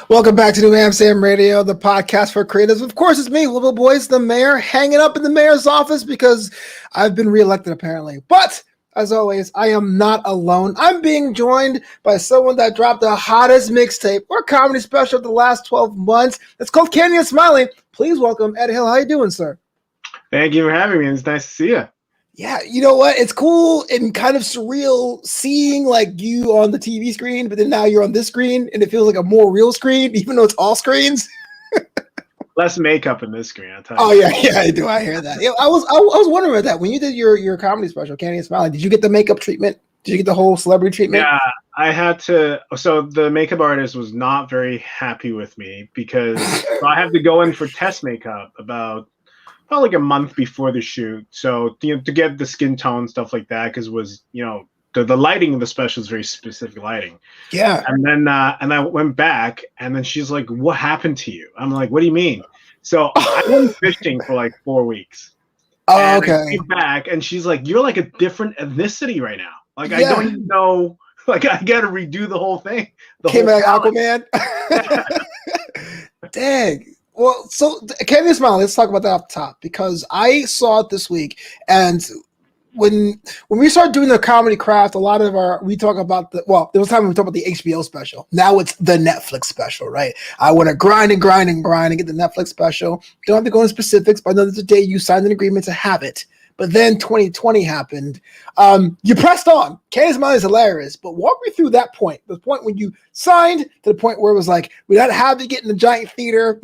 Welcome back to New Amsterdam Radio, the podcast for creatives. Of course, it's me, Little Boys, the mayor, hanging up in the mayor's office because I've been reelected, apparently. But, as always, I am not alone. I'm being joined by someone that dropped the hottest mixtape or comedy special of the last 12 months. It's called Candy and Smiley. Please welcome Ed Hill. How you doing, sir? Thank you for having me. It's nice to see you. Yeah, you know what? It's cool and kind of surreal seeing like you on the TV screen, but then now you're on this screen and it feels like a more real screen, even though it's all screens. Less makeup in this screen, I'll tell you. Oh yeah, I do. I hear that. Yeah, I was wondering about that. When you did your comedy special, Candy and Smiley, did you get the makeup treatment? Did you get the whole celebrity treatment? Yeah, I had to. So the makeup artist was not very happy with me because I had to go in for test makeup about like a month before the shoot. So to get the skin tone, stuff like that, because it was, the lighting of the special is very specific lighting. Yeah. And then and I went back and then she's like, "What happened to you?" I'm like, "What do you mean?" So I went fishing for like 4 weeks. Oh, and okay. I came back and she's like, "You're like a different ethnicity right now. Like, I don't even know. Like, I got to redo the whole thing." Came back Aquaman. Dang. Well, so Candy and Smiley, let's talk about that off the top because I saw it this week, and when we started doing the comedy craft, a lot of we talk about there was time when we talked about the HBO special. Now it's the Netflix special, right? I want to grind and get the Netflix special. Don't have to go into specifics, but I know there's a day you signed an agreement to have it. But then 2020 happened. You pressed on. Candy and Smiley is hilarious, but walk me through that point. The point when you signed to the point where it was like, we don't have to get in the giant theater.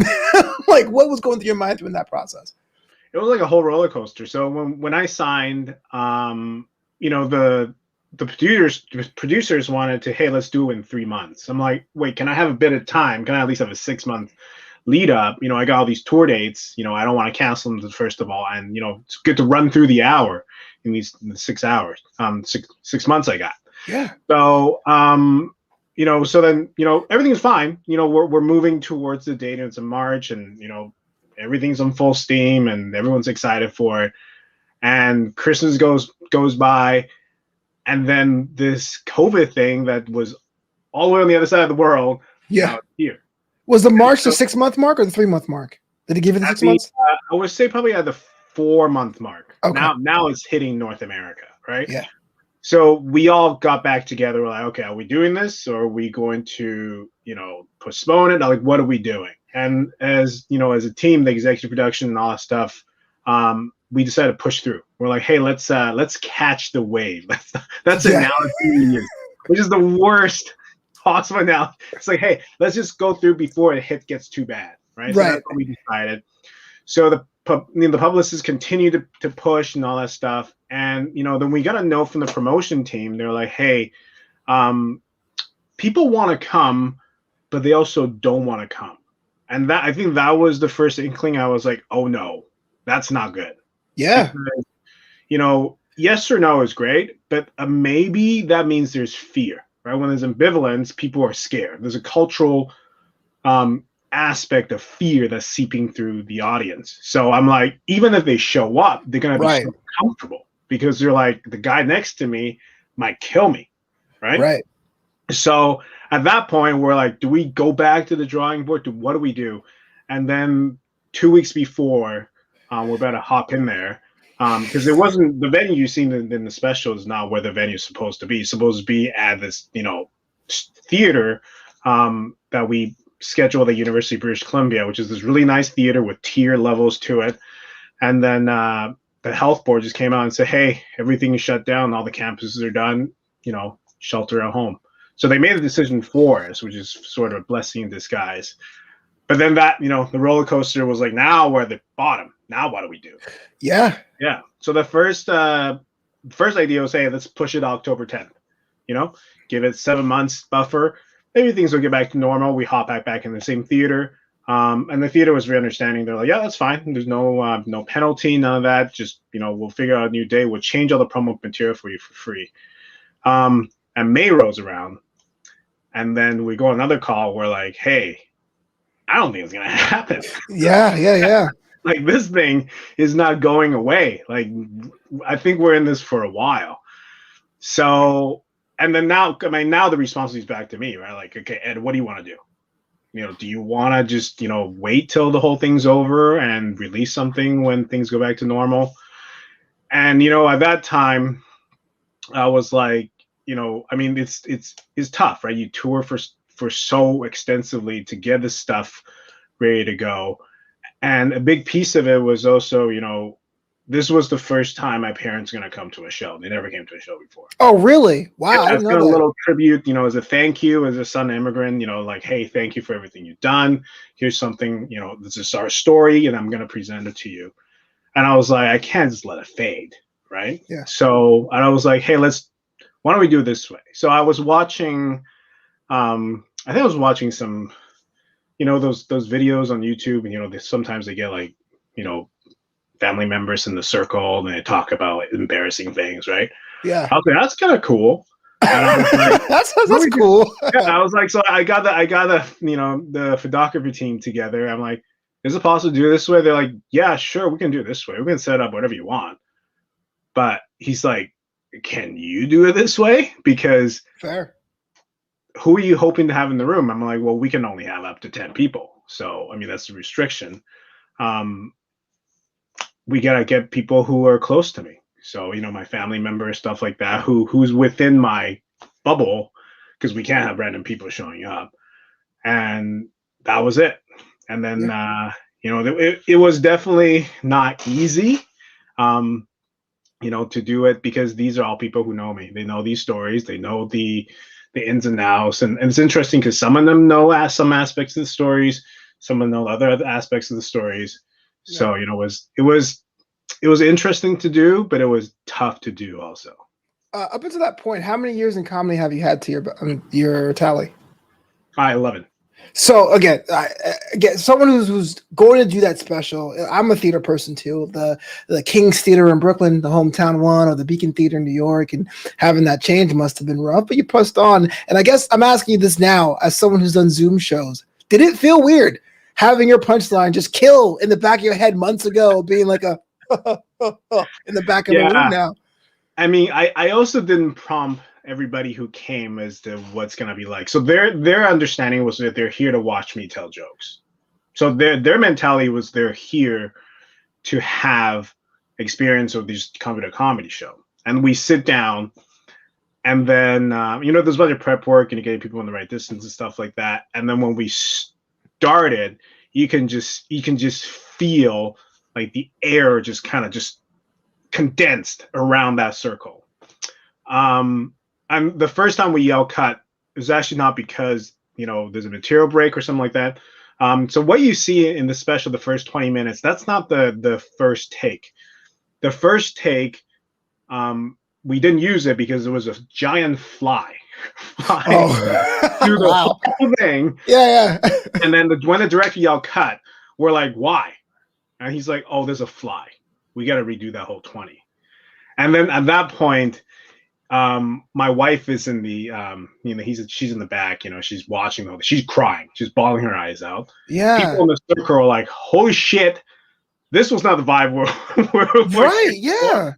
Like, what was going through your mind during that process? It was like a whole roller coaster. So when I signed, the producers wanted to, hey, let's do it in 3 months. I'm like, wait, can I have a bit of time? Can I at least have a 6-month lead up? I got all these tour dates. I don't want to cancel them first of all, and it's good to run through the hour in these 6 hours. 6 months I got. Yeah. So so then everything's fine. We're moving towards the date. It's in March, and everything's on full steam and everyone's excited for it. And Christmas goes by, and then this COVID thing that was all the way on the other side of the world. Yeah. Here. Was the March the 6-month mark or the 3-month mark? Did it give it the 6 months? I would say probably at the 4-month mark. Okay. Now it's hitting North America, right? Yeah. So we all got back together. We're like, okay, are we doing this, or are we going to, postpone it? Like, what are we doing? And as a team, the executive production and all that stuff, we decided to push through. We're like, hey, let's catch the wave. That's an analogy we use, which is the worst possible analogy. It's like, hey, let's just go through before the hit gets too bad, right? So that's what we decided. So the publicists continue to push and all that stuff. And, then we got a note from the promotion team. They're like, hey, people want to come, but they also don't want to come. And I think that was the first inkling. I was like, oh no, that's not good. Yeah. Because, yes or no is great, but maybe that means there's fear, right? When there's ambivalence, people are scared. There's a cultural aspect of fear that's seeping through the audience. So I'm like, even if they show up, they're going to be so comfortable because they're like, the guy next to me might kill me, right? Right. So at that point, we're like, do we go back to the drawing board? What do we do? And then 2 weeks before, we're about to hop in there because it wasn't the venue you seen in the special is not where the venue's supposed to be. It's supposed to be at this, theater that we scheduled at the University of British Columbia, which is this really nice theater with tier levels to it. And then the health board just came out and said, hey, everything is shut down. All the campuses are done, shelter at home. So they made a decision for us, which is sort of a blessing in disguise. But then that, the roller coaster was like, now we're at the bottom. Now what do we do? Yeah. Yeah. So the first idea was, hey, let's push it October 10th. Give it 7 months buffer. Maybe things will get back to normal. We hop back in the same theater. And the theater was very understanding. They're like, yeah, that's fine. There's no penalty, none of that. Just, we'll figure out a new day. We'll change all the promo material for you for free. And May rolls around. And then we go on another call. We're like, hey, I don't think it's going to happen. Yeah. Like, this thing is not going away. Like, I think we're in this for a while. So, and then now the responsibility is back to me, right? Like, okay, Ed, what do you want to do? do you want to just, wait till the whole thing's over and release something when things go back to normal? And, at that time, I was like, I mean, it's tough, right? You tour for so extensively to get the stuff ready to go. And a big piece of it was also, this was the first time my parents are going to come to a show. They never came to a show before. Oh, really? Wow. I didn't know got that. A little tribute, as a thank you, as a son immigrant, like, hey, thank you for everything you've done. Here's something, this is our story, and I'm going to present it to you. And I was like, I can't just let it fade, right? Yeah. So I was like, hey, why don't we do it this way? So I was watching, I think I was watching some, those videos on YouTube, and sometimes they get like, family members in the circle and they talk about embarrassing things, right? Yeah. I was like, that's kind of cool. And I was like, that's cool. Yeah, I was like, so I got the photography team together. I'm like, is it possible to do it this way? They're like, yeah, sure, we can do it this way. We can set up whatever you want. But he's like, can you do it this way? Because fair. Who are you hoping to have in the room? I'm like, well, we can only have up to 10 people. So, I mean, that's the restriction. We got to get people who are close to me. So, my family members, stuff like that, who's within my bubble, because we can't have random people showing up. And that was it. And then, it was definitely not easy, to do it, because these are all people who know me. They know these stories. They know the ins and outs. And it's interesting because some of them know some aspects of the stories. Some of them know other aspects of the stories. Yeah. So, it was interesting to do, but it was tough to do also. Up until that point, how many years in comedy have you had to your tally? 11. So again, someone who's going to do that special. I'm a theater person too. The King's Theater in Brooklyn, the hometown one, or the Beacon Theater in New York, and having that change must have been rough. But you pushed on, and I guess I'm asking you this now as someone who's done Zoom shows. Did it feel weird having your punchline just kill in the back of your head months ago, being like a in the back of the room now? I mean, I also didn't prompt everybody who came as to what's going to be like. So their understanding was that they're here to watch me tell jokes. So their mentality was they're here to have experience of just come to a comedy show. And we sit down, and then, there's a bunch of prep work and you get people in the right distance and stuff like that. And then when we started, you can just feel like the air just kind of just condensed around that circle. And the first time we yell cut, it was actually not because, there's a material break or something like that. So what you see in the special, the first 20 minutes, that's not the first take. The first take, we didn't use it because there was a giant fly through the whole thing. Yeah. And then when the director yelled cut, we're like, why? And he's like, oh, there's a fly. We got to redo that whole 20. And then at that point, my wife is in the, she's in the back, she's watching all this. She's crying. She's bawling her eyes out. Yeah. People in the circle are like, holy shit, this was not the vibe we're right. Yeah.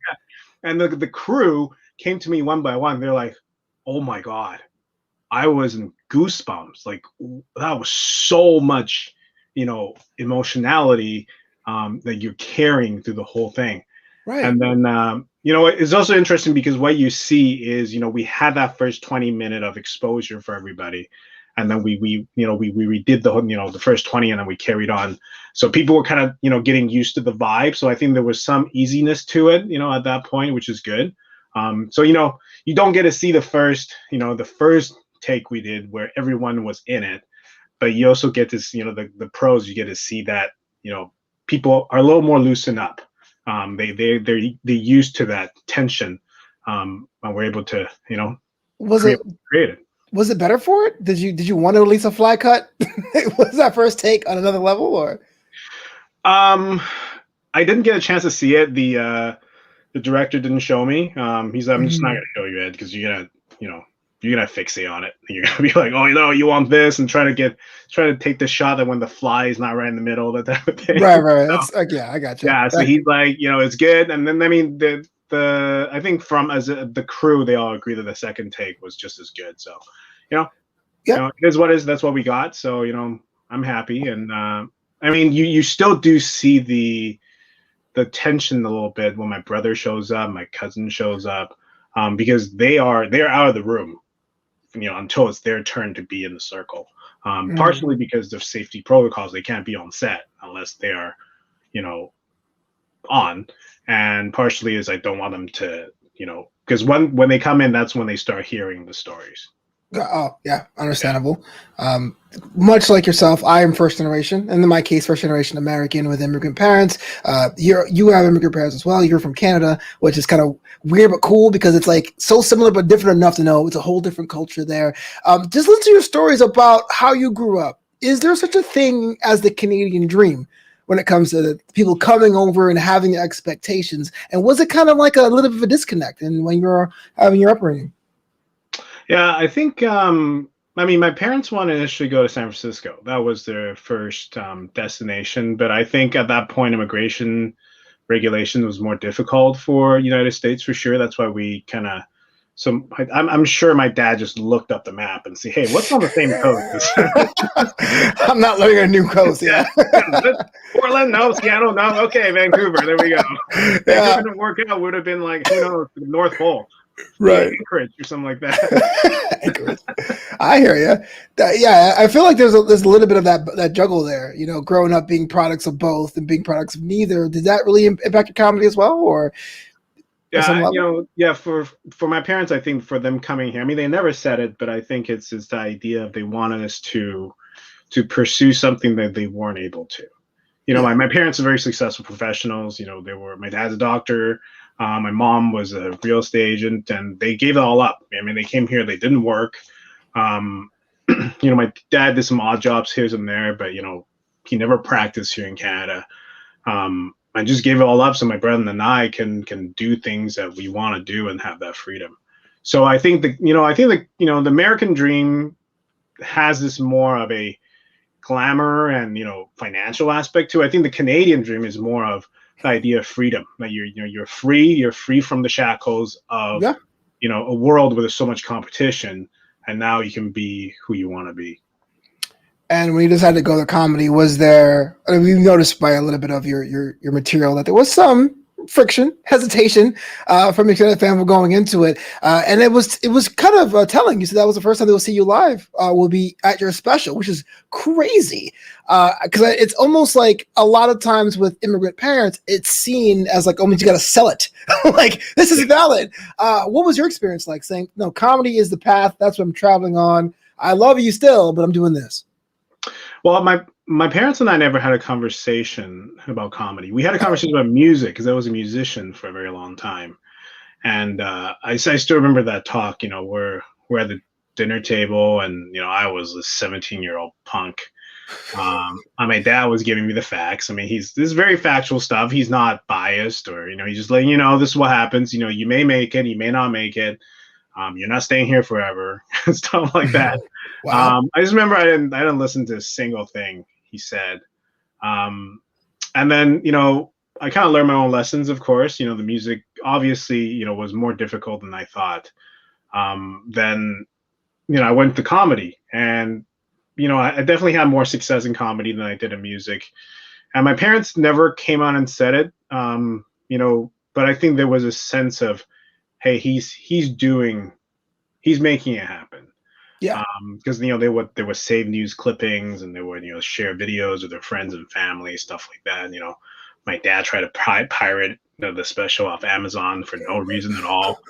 And the crew came to me one by one. They're like, oh my God, I was in goosebumps. Like, that was so much, emotionality that you're carrying through the whole thing. Right. And then, it's also interesting because what you see is, we had that first 20 minute of exposure for everybody. And then we redid the first 20, and then we carried on. So people were kind of, getting used to the vibe. So I think there was some easiness to it, at that point, which is good. So, you don't get to see the first take we did where everyone was in it, but you also get to, the pros, you get to see that, people are a little more loosened up. They're used to that tension, and we're able to, create it. Was it better for it? Did you want to release a fly cut? Was that first take on another level, or? I didn't get a chance to see it. The director didn't show me. He's like, I'm just not gonna show you it because you're gonna fixate on it. You're gonna be like, oh, you want this, and try to take the shot that when the fly is not right in the middle, that type of thing. Right. That's I got you. Yeah. So he's like, it's good. And then, I mean, I think from the crew, they all agree that the second take was just as good. So, Yeah. It is what it is. That's what we got. So I'm happy, and I mean, you still do see the tension a little bit when my brother shows up, my cousin shows up, because they're out of the room, until it's their turn to be in the circle. Partially because of safety protocols, they can't be on set unless they are, on, and partially is I don't want them to, because when they come in, that's when they start hearing the stories. Oh, yeah, understandable. Much like yourself, I am first generation, and in my case, first generation American with immigrant parents. You have immigrant parents as well. You're from Canada, which is kind of weird but cool because it's like so similar but different enough to know it's a whole different culture there. Just listen to your stories about how you grew up. Is there such a thing as the Canadian dream when it comes to people coming over and having expectations? And was it kind of like a little bit of a disconnect when you're having your upbringing? Yeah, I think. I mean, my parents wanted to initially go to San Francisco. That was their first destination. But I think at that point, immigration regulation was more difficult for United States for sure. That's why we kind of. So I'm sure my dad just looked up the map and see, hey, what's on the same coast? I'm not learning a new coast. Yeah. Portland, no. Seattle, no. Okay, Vancouver. There we go. Vancouver didn't work out. Would have been like, who knows, the North Pole. Right. Anchorage or something like that. I hear you. Yeah, I feel like there's a little bit of that juggle there. Growing up being products of both and being products of neither. Did that really impact your comedy as well, or? Yeah, for my parents, I think for them coming here, I mean, they never said it, but I think it's the idea of they wanted us to pursue something that they weren't able to. My parents are very successful professionals. My dad's a doctor. My mom was a real estate agent, and they gave it all up. I mean, they came here, they didn't work. My dad did some odd jobs here and there, but he never practiced here in Canada. I just gave it all up so my brother and I can do things that we want to do and have that freedom. So I think the American dream has this more of a glamour and financial aspect to it. I think the Canadian dream is more of the idea of freedom, that you're free from the shackles of a world where there's so much competition, and now you can be who you want to be. And when you decided to go to comedy, was there? I mean, we've noticed by a little bit of your material that there was some friction, hesitation from your Canada family going into it, and it was kind of telling. You said that was the first time they will see you live. Will be at your special, which is crazy because it's almost like a lot of times with immigrant parents, it's seen as like, oh, you got to sell it. Like this is valid. What was your experience like saying, no, comedy is the path. That's what I'm traveling on. I love you still, but I'm doing this. Well, my parents and I never had a conversation about comedy. We had a conversation about music because I was a musician for a very long time. And I still remember that talk, we're at the dinner table and, I was a 17-year-old punk. And my dad was giving me the facts. I mean, this is very factual stuff. He's not biased or, he's just letting this is what happens. You may make it, you may not make it. You're not staying here forever. Stuff like that. Wow. I just remember I didn't listen to a single thing he said. And then, I kind of learned my own lessons, of course. The music obviously, was more difficult than I thought. Then, I went to comedy and, I definitely had more success in comedy than I did in music. And my parents never came out and said it, but I think there was a sense of, hey, he's making it happen. Yeah. Because they would save news clippings and they would share videos with their friends and family, stuff like that. And, my dad tried to pirate the special off Amazon for no reason at all.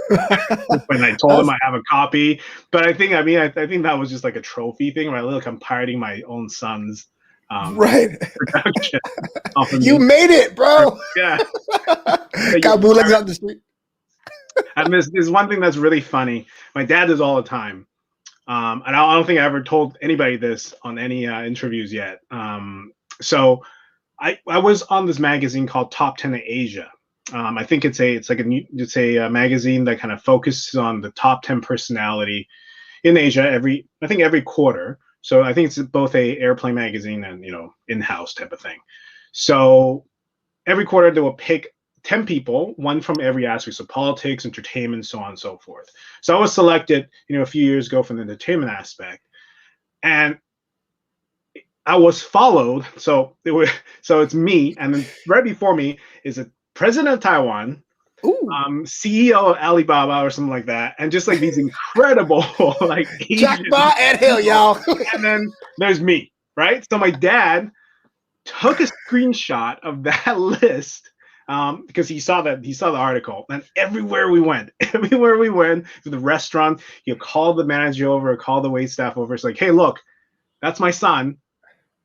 When I told him I have a copy, but I think that was just like a trophy thing. Right? Look, I'm pirating my own son's production. You made it, bro. Yeah. Got bootlegs out the street. And there's one thing that's really funny. My dad does all the time. And I don't think I ever told anybody this on any interviews yet. So I was on this magazine called Top 10 of Asia. I think it's a magazine that kind of focuses on the top 10 personality in Asia every quarter. So I think it's both a airplane magazine and in-house type of thing. So every quarter they will pick 10 people, one from every aspect, so politics, entertainment, so on and so forth. So I was selected, a few years ago from the entertainment aspect. and I was followed. So it's me, and then right before me is a president of Taiwan, CEO of Alibaba or something like that, and just like these incredible like Jack Asian Ma and Hill, y'all. and then there's me, right? So my dad took a screenshot of that list because he saw the article, and everywhere we went to the restaurant, he'll call the manager over, call the waitstaff over. It's like, hey, look, that's my son.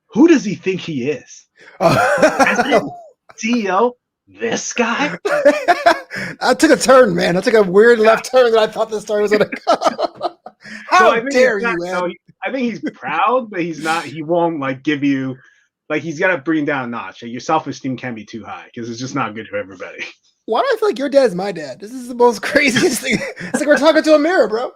Who does he think he is? President, CEO, this guy? I took a turn, man. I took a weird left turn that I thought the story was going to go. How dare you, man? No, I think he's proud, but he's not. He won't like give you, like he's got to bring down a notch. Your self-esteem can't be too high because it's just not good for everybody. Why do I feel like your dad's my dad? This is the most craziest thing. It's like we're talking to a mirror, bro.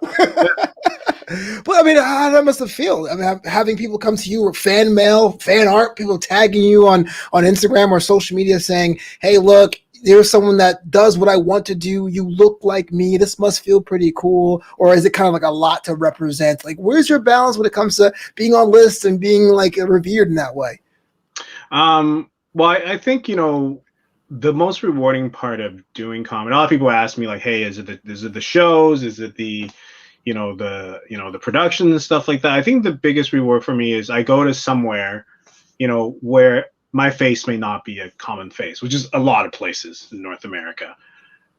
But I mean, how that must have felt. I mean, having people come to you or fan mail, fan art, people tagging you on Instagram or social media saying, hey, look, there's someone that does what I want to do. You look like me. This must feel pretty cool. Or is it kind of like a lot to represent? Like, where's your balance when it comes to being on lists and being like revered in that way? Well, I think, the most rewarding part of doing comedy, a lot of people ask me like, hey, is it the shows? Is it the production and stuff like that? I think the biggest reward for me is I go to somewhere, where my face may not be a common face, which is a lot of places in North America.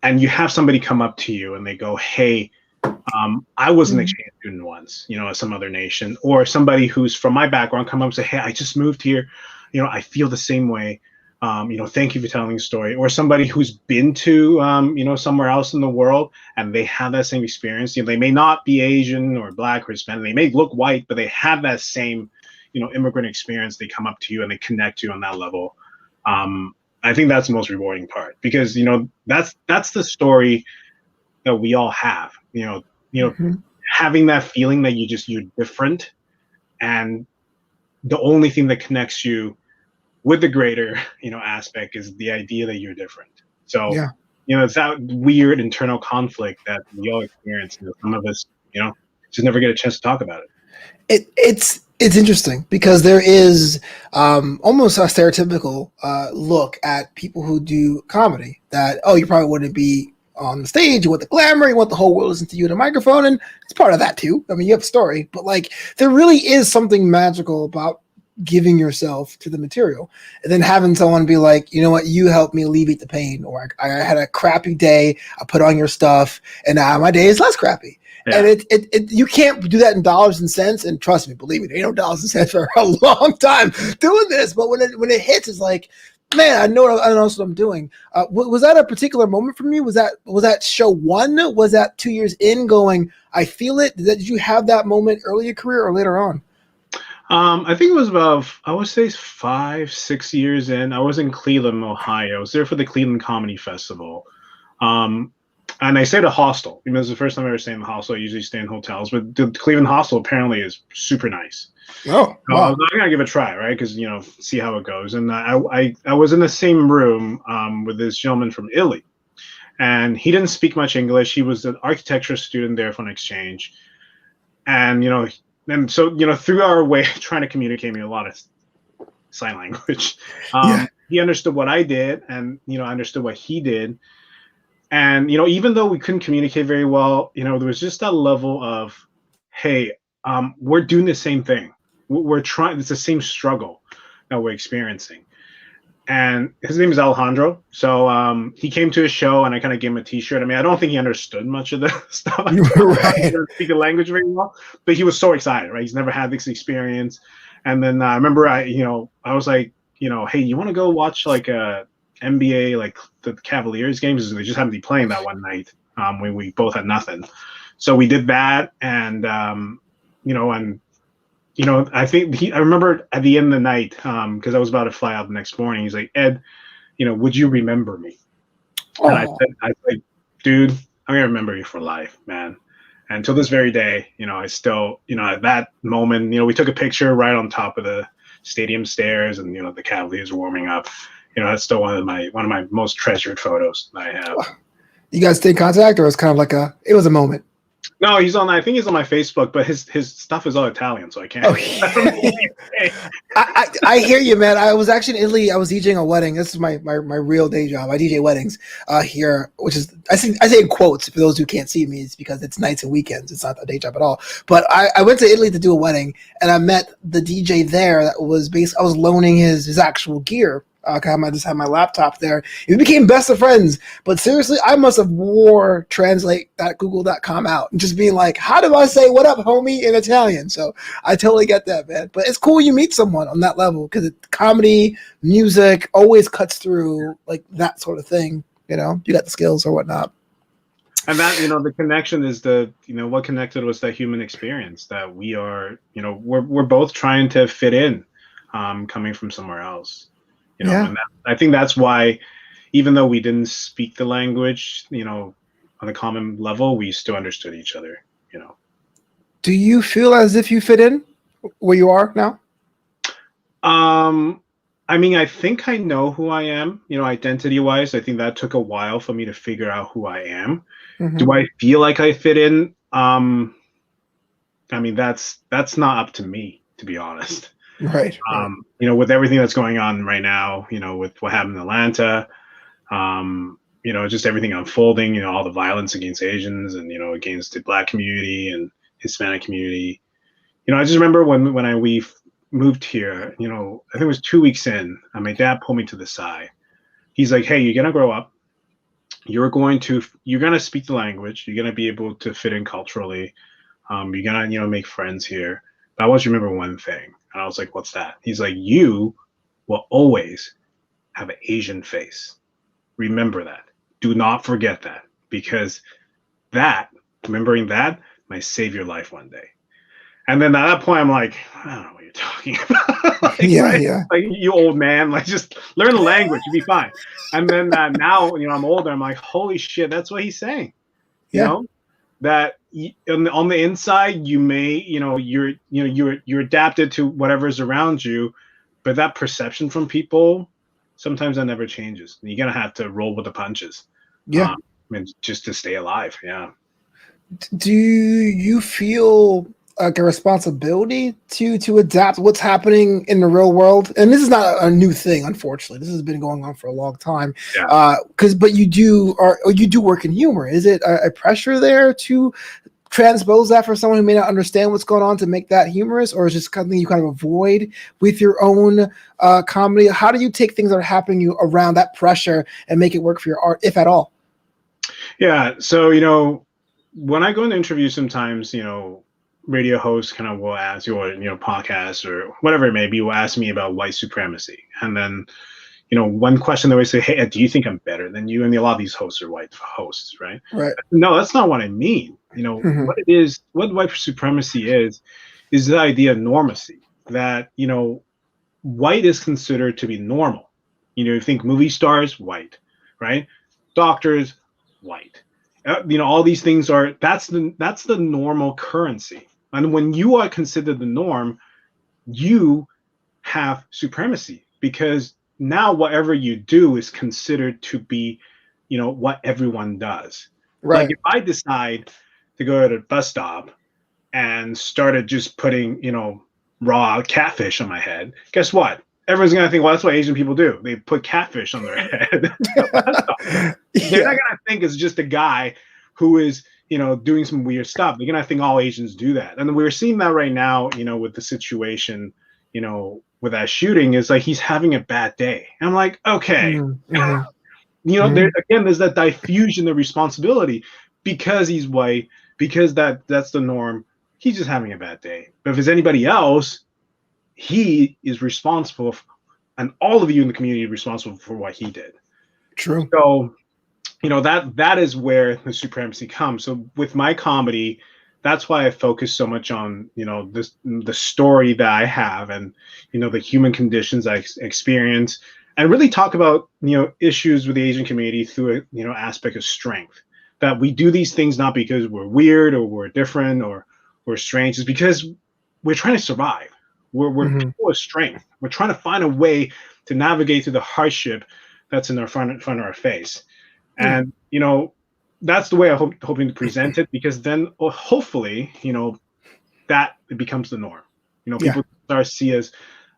And you have somebody come up to you and they go, hey, I was an exchange student once, at some other nation, or somebody who's from my background come up and say, hey, I just moved here. I feel the same way. Thank you for telling the story. Or somebody who's been to, somewhere else in the world and they have that same experience. They may not be Asian or Black or Hispanic. They may look white, but they have that same, immigrant experience. They come up to you and they connect you on that level. I think that's the most rewarding part because, that's the story that we all have, having that feeling that you're different. And the only thing that connects you with the greater, aspect is the idea that you're different. So, it's that weird internal conflict that we all experience. Some of us, just never get a chance to talk about it. It's interesting because there is almost a stereotypical look at people who do comedy that, you probably wouldn't be on the stage, you want the glamour, you want the whole world to listen to you in a microphone, and it's part of that too. I mean, you have a story, but like there really is something magical about giving yourself to the material and then having someone be like, you know what, you helped me alleviate the pain, or I had a crappy day, I put on your stuff and now my day is less crappy. Yeah. And it you can't do that in dollars and cents, and trust me, believe me, there ain't no dollars and cents for a long time doing this, but when it hits, it's like, man, I know what I'm doing. Was that a particular moment for me? Was that show one? Was that 2 years in going, I feel it? Did you have that moment early in your career or later on? I think it was about, I would say 5-6 years in. I was in Cleveland, Ohio. I was there for the Cleveland Comedy Festival. And I stayed at a hostel. It was the first time I ever stayed in the hostel. I usually stay in hotels, but the Cleveland hostel apparently is super nice. Oh, wow. I was going to give it a try, right? Because, see how it goes. And I was in the same room with this gentleman from Italy. And he didn't speak much English. He was an architecture student there for an exchange. And, and so, through our way of trying to communicate me a lot of sign language, he understood what I did and, I understood what he did. And, even though we couldn't communicate very well, there was just that level of, hey, we're doing the same thing. We're trying, it's the same struggle that we're experiencing. And his name is Alejandro. So he came to a show and I kind of gave him a t-shirt. I mean, I don't think he understood much of the stuff. Right. He didn't speak the language very well, but he was so excited, right? He's never had this experience. And then I remember I was like, hey, you want to go watch like a NBA, like the Cavaliers games? They just happened to be playing that one night when we both had nothing. So we did that. And, I think I remember at the end of the night, because I was about to fly out the next morning, he's like, Ed, would you remember me? And I said, dude, I'm going to remember you for life, man. And until this very day, I still, at that moment, we took a picture right on top of the stadium stairs and, the Cavaliers were warming up. That's still one of my most treasured photos that I have. You guys stay in contact, or it's kind of like it was a moment? No, he's on. I think he's on my Facebook, but his stuff is all Italian, so I can't. Oh, yeah. I hear you, man. I was actually in Italy. I was DJing a wedding. This is my real day job. I DJ weddings here, which is I say in quotes for those who can't see me. It's because it's nights and weekends. It's not a day job at all. But I went to Italy to do a wedding, and I met the DJ there. That was I was loaning his actual gear. I just had my laptop there. We became best of friends. But seriously, I must have wore translate.google.com out and just being like, how do I say what up, homie, in Italian? So I totally get that, man. But it's cool you meet someone on that level because comedy, music always cuts through like that sort of thing. You know, you got the skills or whatnot. And that, the connection is what connected was that human experience that we are, we're both trying to fit in, coming from somewhere else. And I think that's why, even though we didn't speak the language, on a common level, we still understood each other, Do you feel as if you fit in where you are now? I mean, I think I know who I am, identity-wise. I think that took a while for me to figure out who I am. Mm-hmm. Do I feel like I fit in? I mean, that's not up to me, to be honest. Right. With everything that's going on right now, with what happened in Atlanta, just everything unfolding, all the violence against Asians and, against the Black community and Hispanic community. I just remember when we moved here, I think it was 2 weeks in, my dad pulled me to the side. He's like, hey, you're going to grow up. You're going to speak the language. You're going to be able to fit in culturally. You're going to, make friends here. But I always remember one thing. And I was like, what's that? He's like, you will always have an Asian face. Remember that. Do not forget that. Because remembering that might save your life one day. And then at that point, I'm like, I don't know what you're talking about. Yeah. Like, you old man, like, just learn the language. You'll be fine. And then now, I'm older. I'm like, holy shit, that's what he's saying. You know? That on the inside, you may, you're adapted to whatever's around you, but that perception from people, sometimes that never changes. You're going to have to roll with the punches. Yeah. Just to stay alive. Yeah. Do you feel like a responsibility to adapt what's happening in the real world? And this is not a new thing, unfortunately. This has been going on for a long time. Yeah. But you do work in humor. Is it a pressure there to transpose that for someone who may not understand what's going on to make that humorous, or is it just something you kind of avoid with your own comedy? How do you take things that are happening you around that pressure and make it work for your art, if at all? Yeah. So, when I go into interviews, sometimes, radio hosts kind of will ask you, or, podcasts or whatever it may be, will ask me about white supremacy. And then, one question they always say, hey, do you think I'm better than you? And a lot of these hosts are white hosts, right? Right. No, that's not what I mean. What white supremacy is the idea of normacy, that, white is considered to be normal. You think movie stars, white, right? Doctors, white. All these things that's the normal currency. And when you are considered the norm, you have supremacy, because now whatever you do is considered to be, what everyone does. Right. Like if I decide to go to the bus stop and started just putting, raw catfish on my head, guess what? Everyone's going to think, well, that's what Asian people do. They put catfish on their head. They're not going to think it's just a guy who is, doing some weird stuff. They're going to think all Asians do that. And we're seeing that right now, with the situation, with that shooting, is like he's having a bad day. And I'm like, okay. There's that diffusion of responsibility because he's white, because that's the norm. He's just having a bad day. But if it's anybody else, he is responsible, and all of you in the community are responsible for what he did. True. So, that is where the supremacy comes. So with my comedy, that's why I focus so much on, the story that I have, and, the human conditions I experience, and really talk about, issues with the Asian community through a, aspect of strength. That we do these things not because we're weird or we're different or we're strange, it's because we're trying to survive. We're people of strength. We're trying to find a way to navigate through the hardship that's in front of our face. And, that's the way I'm hoping to present it, because then hopefully, that it becomes the norm. People start to see us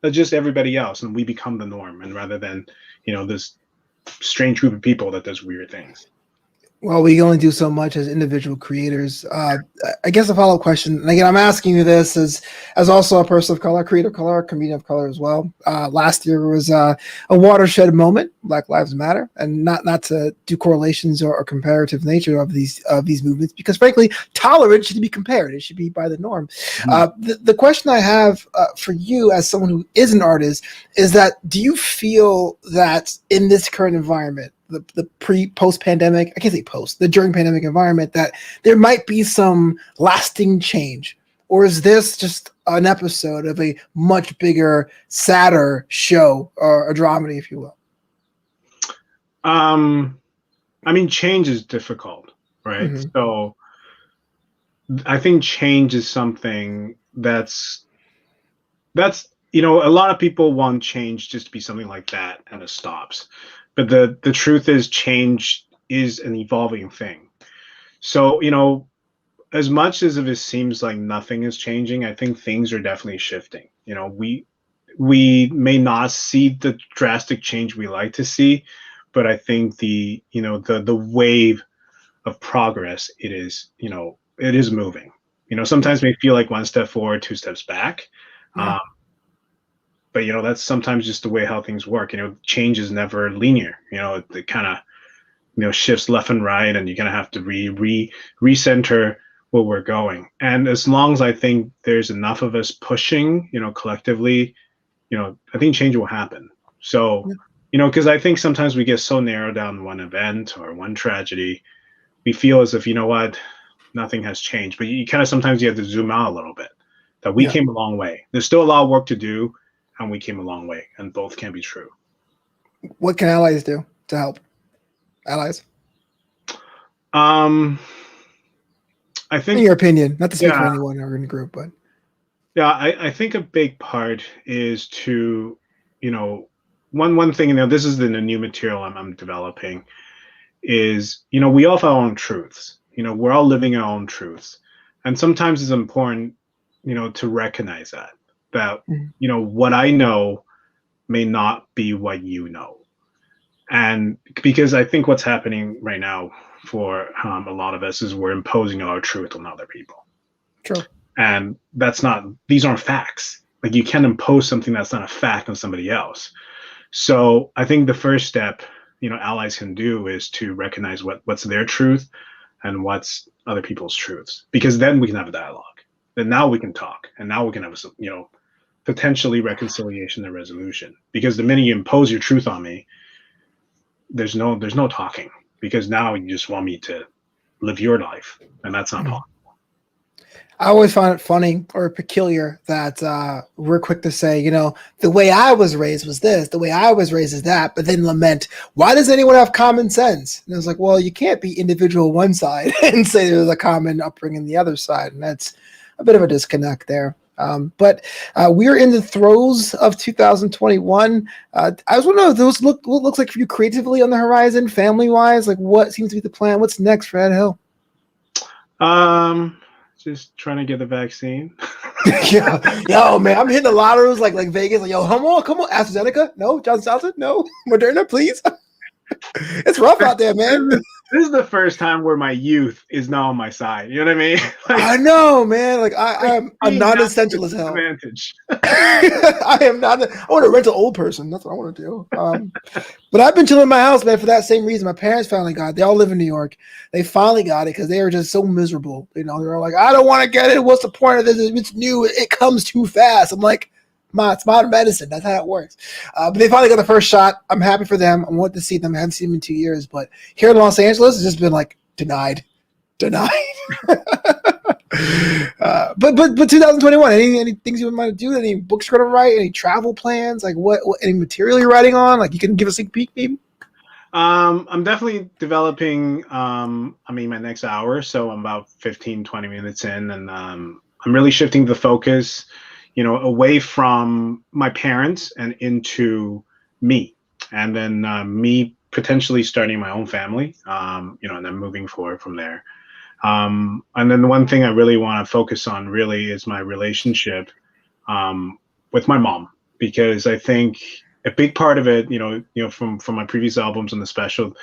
as just everybody else, and we become the norm, and rather than, this strange group of people that does weird things. Well, we can only do so much as individual creators. I guess a follow-up question, and again, I'm asking you this as also a person of color, creator of color, comedian of color as well. Last year was a watershed moment, Black Lives Matter, and not to do correlations or comparative nature of these movements, because frankly, tolerance should be compared. It should be by the norm. The question I have for you as someone who is an artist is that, do you feel that in this current environment, the post-pandemic, I can't say post, the during pandemic environment, that there might be some lasting change? Or is this just an episode of a much bigger, sadder show, or a dramedy, if you will? Change is difficult, right? Mm-hmm. So I think change is something that's a lot of people want change just to be something like that and it stops. But the truth is, change is an evolving thing. So, as much as if it seems like nothing is changing, I think things are definitely shifting. We may not see the drastic change we like to see, but I think the wave of progress, it is moving. Sometimes may feel like one step forward, two steps back. Yeah. But that's sometimes just the way how things work. Change is never linear. It kind of shifts left and right, and you're gonna have to recenter where we're going. And as long as I think there's enough of us pushing, collectively, I think change will happen. So, because I think sometimes we get so narrowed down one event or one tragedy, we feel as if nothing has changed. But you kind of sometimes you have to zoom out a little bit. That we came a long way. There's still a lot of work to do. And we came a long way, and both can be true. What can allies do to help? Allies? I think, in your opinion, not to speak for anyone or in the group, but I think a big part is to, one thing. This is the new material I'm developing. Is we all have our own truths. We're all living our own truths, and sometimes it's important, to recognize that what I know may not be what you know. And because I think what's happening right now for a lot of us is we're imposing our truth on other people. True. And these aren't facts. Like, you can't impose something that's not a fact on somebody else. So I think the first step, allies can do is to recognize what's their truth and what's other people's truths, because then we can have a dialogue. Then now we can talk, and now we can have potentially reconciliation and resolution. Because the minute you impose your truth on me, there's no talking, because now you just want me to live your life, and that's not possible. I always find it funny or peculiar that we're quick to say, the way I was raised was this, the way I was raised is that, but then lament, why does anyone have common sense? And it's like, well, you can't be individual one side and say there's a common upbringing the other side, and that's a bit of a disconnect there. But we're in the throes of 2021. I was wondering if those what looks like for you creatively on the horizon, family-wise. Like, what seems to be the plan? What's next for Ed Hill? Just trying to get the vaccine. Yo, man, I'm hitting the lotteries like Vegas. Like, yo, come on, AstraZeneca? No, Johnson Johnson? No, Moderna, please. It's rough out there, man. This is the first time where my youth is now on my side. You know what I mean? I know, man. Like, I'm non-essential as hell. Advantage. I am not. I want to rent an old person. That's what I want to do. But I've been chilling in my house, man, for that same reason. My parents finally got it. They all live in New York. They finally got it because they were just so miserable. They're like, I don't want to get it. What's the point of this? It's new. It comes too fast. I'm like, it's modern medicine. That's how it works. But they finally got the first shot. I'm happy for them. I want to see them. I haven't seen them in 2 years. But here in Los Angeles, it's just been like denied. But 2021, any things you might do? Any books you're gonna write? Any travel plans? Like what any material you're writing on? Like, you can give us a sneak peek, maybe? I'm definitely developing my next hour, so I'm about 15-20 minutes in, and I'm really shifting the focus, away from my parents and into me, and then me potentially starting my own family, and then moving forward from there. And then the one thing I really want to focus on really is my relationship with my mom, because I think a big part of it, from my previous albums and the special,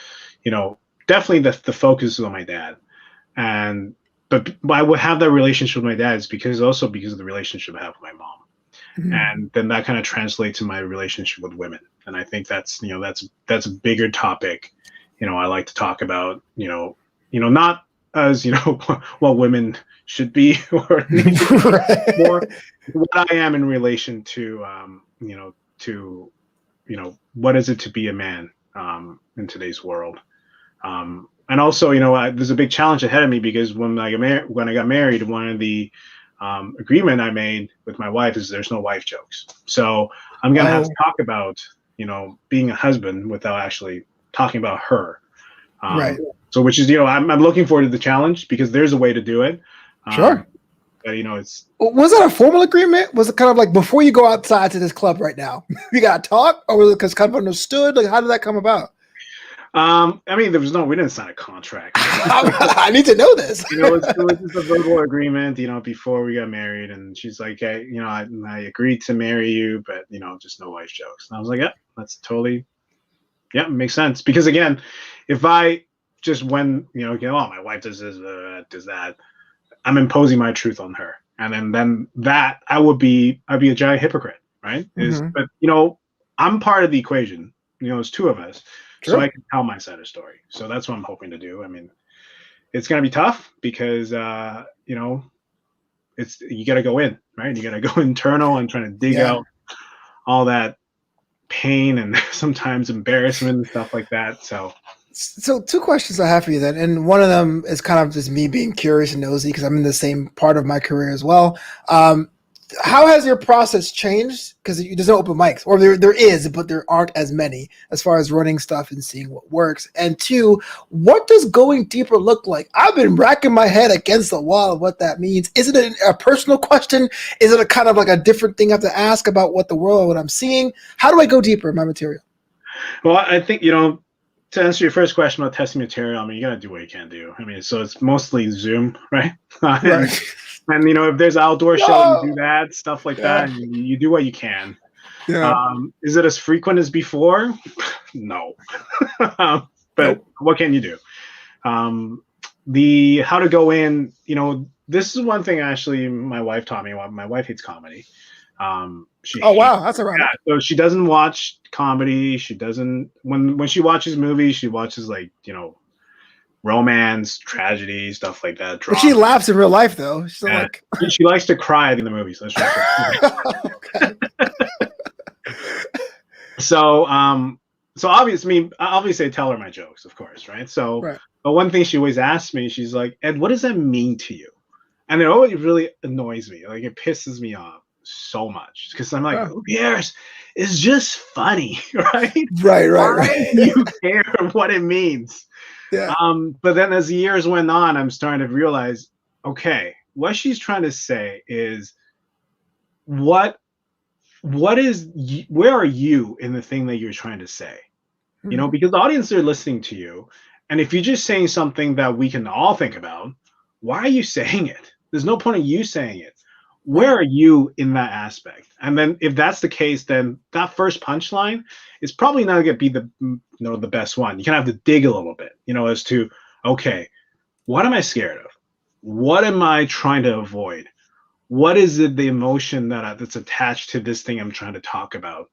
definitely the focus is on my dad. But I would have that relationship with my dad is because of the relationship I have with my mom. Mm-hmm. And then that kind of translates to my relationship with women. And I think that's a bigger topic, I like to talk about, not as, what women should be or more what I am in relation to, what is it to be a man in today's world. And also, there's a big challenge ahead of me, because when I got married, one of the agreement I made with my wife is there's no wife jokes. So I'm going to have to talk about, being a husband without actually talking about her. Right. So, which is, I'm looking forward to the challenge, because there's a way to do it. Sure. But, it's. Was it a formal agreement? Was it kind of like, before you go outside to this club right now, we got to talk? Or was it because kind of understood? Like, how did that come about? We didn't sign a contract. I need to know this. It was just a verbal agreement, before we got married. And she's like, hey, I agreed to marry you, but, just no wife jokes. And I was like, yeah, that's totally, makes sense. Because again, if I just went, my wife does this, does that, I'm imposing my truth on her. And then that I'd be a giant hypocrite, right? Mm-hmm. But, I'm part of the equation. It's two of us. Sure. So I can tell my side of the story. So that's what I'm hoping to do. It's going to be tough because, it's you got to go in, right? You got to go internal and trying to dig out all that pain and sometimes embarrassment and stuff like that. So two questions I have for you then. And one of them is kind of just me being curious and nosy, because I'm in the same part of my career as well. How has your process changed? Because there's no open mics, or there is, but there aren't as many as far as running stuff and seeing what works. And two, what does going deeper look like? I've been racking my head against the wall of what that means. Is it a personal question? Is it a kind of like a different thing I have to ask about what the world, what I'm seeing? How do I go deeper in my material? Well, I think, to answer your first question about testing material, you got to do what you can do. So it's mostly Zoom, right? Right. And, if there's outdoor shows, you do that, stuff like that. And you do what you can. Yeah. Is it as frequent as before? No. But what can you do? The how to go in, this is one thing actually my wife taught me. My wife hates comedy. Wow, that's ironic. Yeah, so she doesn't watch comedy. She doesn't, when she watches movies, she watches romance, tragedy, stuff like that. But she laughs in real life, though. She's like, she likes to cry in the movies. That's right. Okay. So obviously, I tell her my jokes, of course, right? So, right. But one thing she always asks me, she's like, Ed, what does that mean to you? And it always really annoys me. Like, it pisses me off so much, because I'm like, who cares? It's just funny, right? Right. Why do you care what it means? Yeah. But then as the years went on, I'm starting to realize, okay, what she's trying to say is, where are you in the thing that you're trying to say? Mm-hmm. Because the audience are listening to you. And if you're just saying something that we can all think about, why are you saying it? There's no point in you saying it. Where are you in that aspect? And then if that's the case, then that first punchline is probably not going to be the best one. You kind of have to dig a little bit, as to, okay, what am I scared of? What am I trying to avoid? What is it, the emotion that's attached to this thing I'm trying to talk about?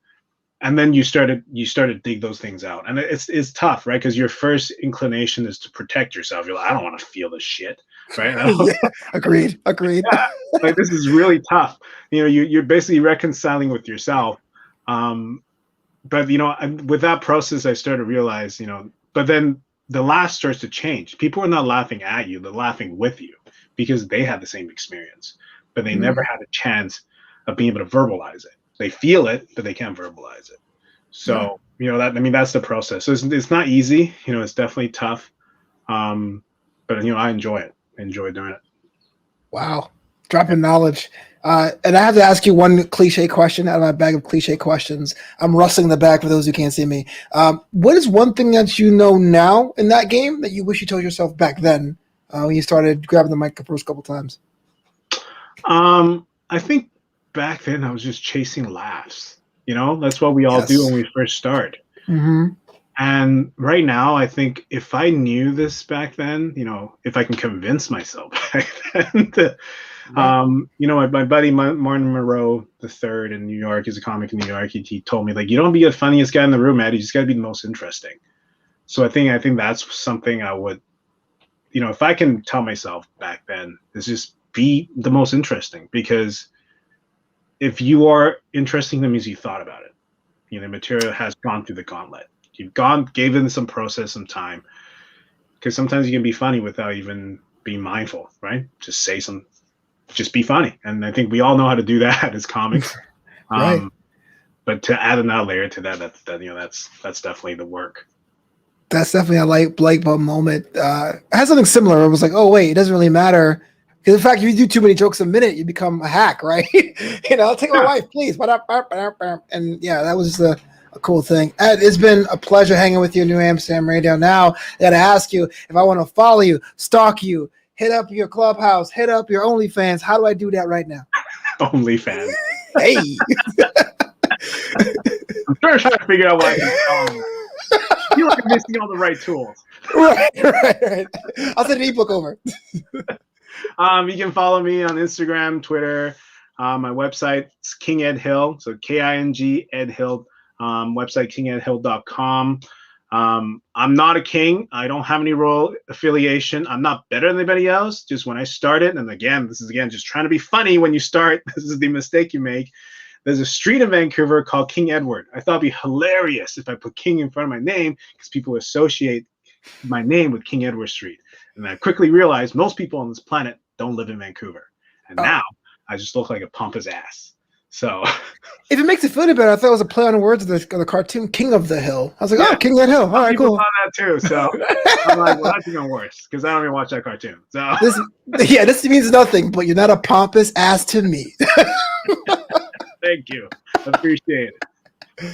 And then you start to dig those things out. And it's tough, right? Because your first inclination is to protect yourself. You're like, I don't want to feel this shit, right? Agreed. Yeah, like, this is really tough. You're basically reconciling with yourself. But with that process, I started to realize, but then the laugh starts to change. People are not laughing at you; they're laughing with you, because they had the same experience, but they never had a chance of being able to verbalize it. They feel it, but they can't verbalize it. So, that's the process. So it's not easy. It's definitely tough. But I enjoy it. I enjoy doing it. Wow. Dropping knowledge. And I have to ask you one cliche question out of my bag of cliche questions. I'm rustling the bag for those who can't see me. What is one thing that you know now in that game that you wish you told yourself back then when you started grabbing the mic the first couple times? I think back then I was just chasing laughs. That's what we all do when we first start. Mm-hmm. And right now, I think if I knew this back then, if I can convince myself back then to, my buddy Martin Moreau III in New York, he's a comic in New York. He told me, like, you don't be the funniest guy in the room, man. You just got to be the most interesting. So I think that's something I would, if I can tell myself back then, is just be the most interesting, because if you are interesting, that means you thought about it. The material has gone through the gauntlet. You've gave them some process, some time, because sometimes you can be funny without even being mindful, right? Just be funny. And I think we all know how to do that as comics. Right. But to add another layer to that, that's definitely the work. That's definitely a light bulb moment. I had something similar. It was like, oh wait, it doesn't really matter. Because in fact, if you do too many jokes a minute, you become a hack, right? Take my wife, please. And yeah, that was a cool thing. Ed, it's been a pleasure hanging with you on New Amsterdam Radio. Now, I got to ask you, if I want to follow you, stalk you, hit up your Clubhouse, hit up your OnlyFans, how do I do that right now? OnlyFans. Hey. I'm trying to figure out why I can tell them. I feel like I'm missing all the right tools. Right. I'll send an ebook over. You can follow me on Instagram, Twitter. My website is King Ed Hill, so King Ed Hill. Website kingedhill.com. I'm not a king. I don't have any royal affiliation. I'm not better than anybody else. Just when I started, and this is just trying to be funny when you start. This is the mistake you make. There's a street in Vancouver called King Edward. I thought it'd be hilarious if I put King in front of my name, because people associate my name with King Edward Street. And I quickly realized most people on this planet don't live in Vancouver. And now I just look like a pompous ass. So if it makes it feel any better, I thought it was a play on words of the cartoon King of the Hill. I was like, King Ed Hill. All right, cool. People thought that too. So I'm like, well, that's even worse, because I don't even watch that cartoon. So this means nothing, but you're not a pompous ass to me. Thank you. Appreciate it.